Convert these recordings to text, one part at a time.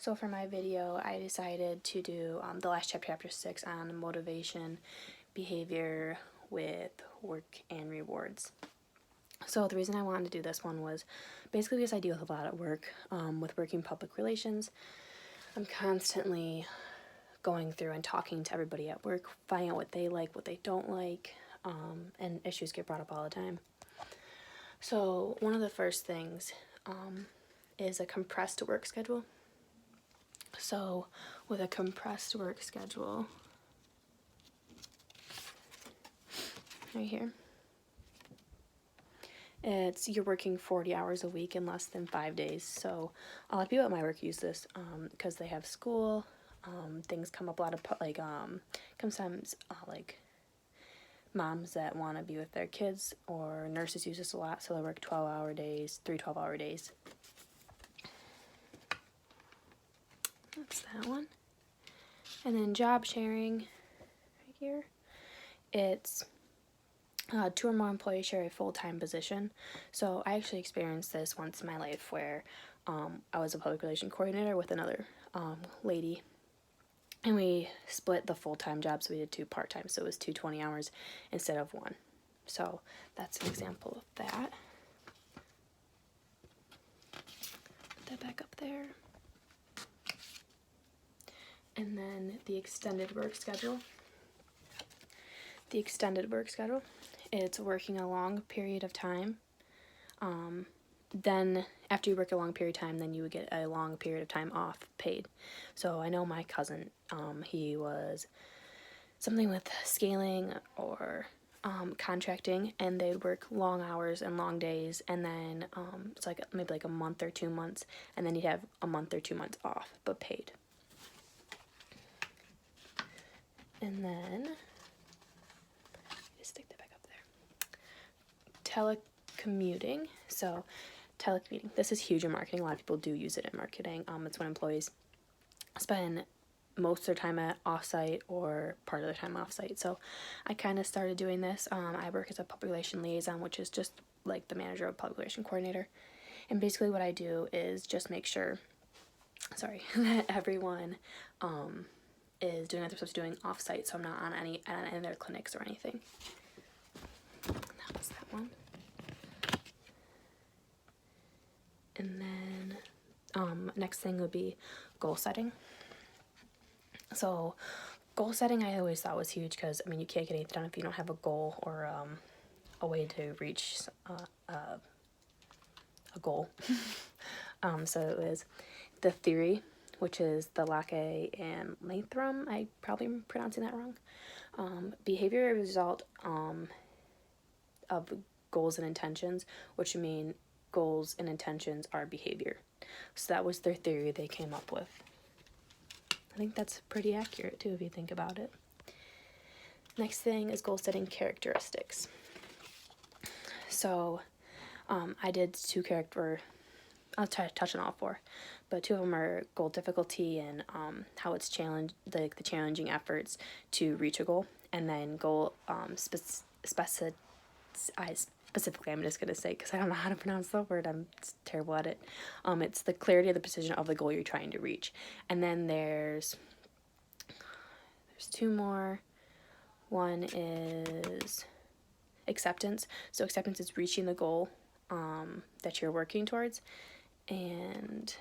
So for my video, I decided to do the last chapter 6 on motivation, behavior with work and rewards. So the reason I wanted to do this one was basically because I deal with a lot at work with working public relations. I'm constantly going through and talking to everybody at work, finding out what they like, what they don't like, and issues get brought up all the time. So one of the first things is a compressed work schedule. So with a compressed work schedule, right here, you're working 40 hours a week in less than 5 days. So a lot of people at my work use this because they have school. Things come up a lot of sometimes like moms that want to be with their kids, or nurses use this a lot, so they work 12-hour days, 3 12-hour days. That's that one. And then job sharing, right here, it's 2 or more employees share a full-time position. So I actually experienced this once in my life where I was a public relation coordinator with another lady, and we split the full-time job, so we did 2 part-time, so it was 2 20 hours instead of 1. So that's an example of that. Put that back up there. And then the extended work schedule. The extended work schedule, it's working a long period of time. Then after you work a long period of time, then you would get a long period of time off paid. So I know my cousin, he was something with scaling or contracting, and they'd work long hours and long days, and then it's like maybe like a month or 2 months, and then you'd have a month or 2 months off, but paid. And then just stick that back up there. Telecommuting. So telecommuting, this is huge in marketing. A lot of people do use it in marketing. It's when employees spend most of their time at offsite or part of their time offsite. So I kind of started doing this. I work as a public relation liaison, which is just like the manager of public relation coordinator. And basically what I do is just make sure, that everyone is doing what they're supposed to be doing offsite, so I'm not on any of their clinics or anything. And that was that one. And then next thing would be goal setting. So goal setting I always thought was huge because, I mean, you can't get anything done if you don't have a goal or a way to reach a goal. So it was the theory, which is the Locke and Latham. I probably am pronouncing that wrong. Behavior is a result of goals and intentions, which mean goals and intentions are behavior. So that was their theory they came up with. I think that's pretty accurate too if you think about it. Next thing is goal setting characteristics. So I did 2 character. I'll touch on all 4, but 2 of them are goal difficulty and how it's the challenging efforts to reach a goal, and then goal specifically, I'm just going to say, because I don't know how to pronounce the word, I'm terrible at it. It's the clarity of the precision of the goal you're trying to reach. And then there's 2 more. One is acceptance. So acceptance is reaching the goal that you're working towards. And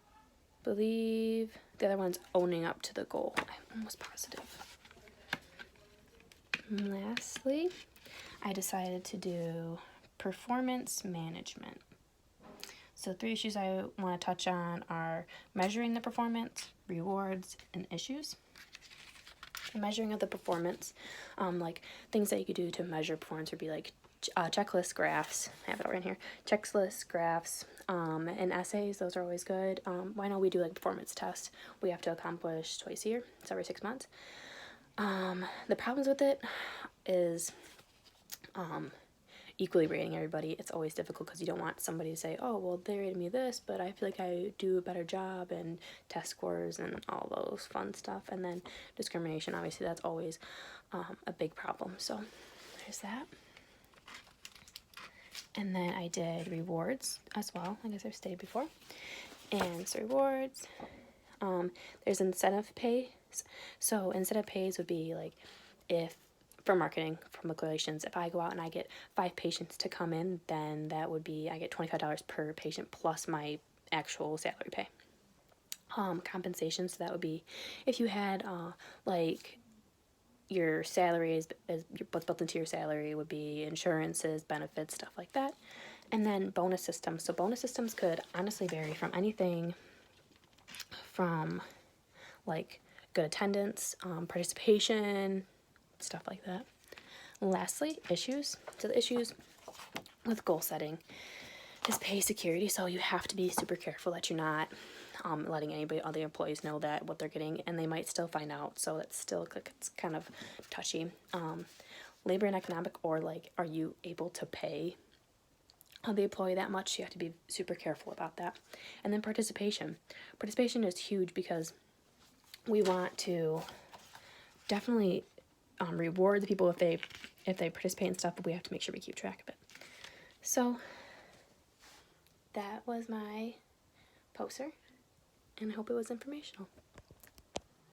I believe the other one's owning up to the goal. I'm almost positive. And lastly, I decided to do performance management. So 3 issues I want to touch on are measuring the performance, rewards, and issues. The measuring of the performance, like things that you could do to measure performance would be like checklist graphs. I have it over in here. Checklist graphs and essays. Those are always good. I know we do like performance tests. We have to accomplish twice a year. It's every 6 months. The problems with it is equally rating everybody. It's always difficult because you don't want somebody to say, oh, well, they rated me this, but I feel like I do a better job, and test scores and all those fun stuff. And then discrimination, obviously, that's always a big problem. So there's that. And then I did rewards as well, I guess I've stated before. and rewards. There's incentive pays. So incentive pays would be like if for marketing, for regulations, if I go out and I get 5 patients to come in, then that would be I get $25 per patient plus my actual salary pay. Compensation, so that would be if you had like your salary is what's built into your salary would be insurances, benefits, stuff like that. And then bonus systems. So bonus systems could honestly vary from anything from like good attendance, participation, stuff like that. Lastly, issues. So the issues with goal setting is pay security. So you have to be super careful that you're not letting anybody, other employees know that what they're getting, and they might still find out. So that's still, it's kind of touchy. Labor and economic, or like, are you able to pay the employee that much? You have to be super careful about that. And then participation. Participation is huge because we want to definitely reward the people if they participate in stuff, but we have to make sure we keep track of it. So that was my poster, and I hope it was informational.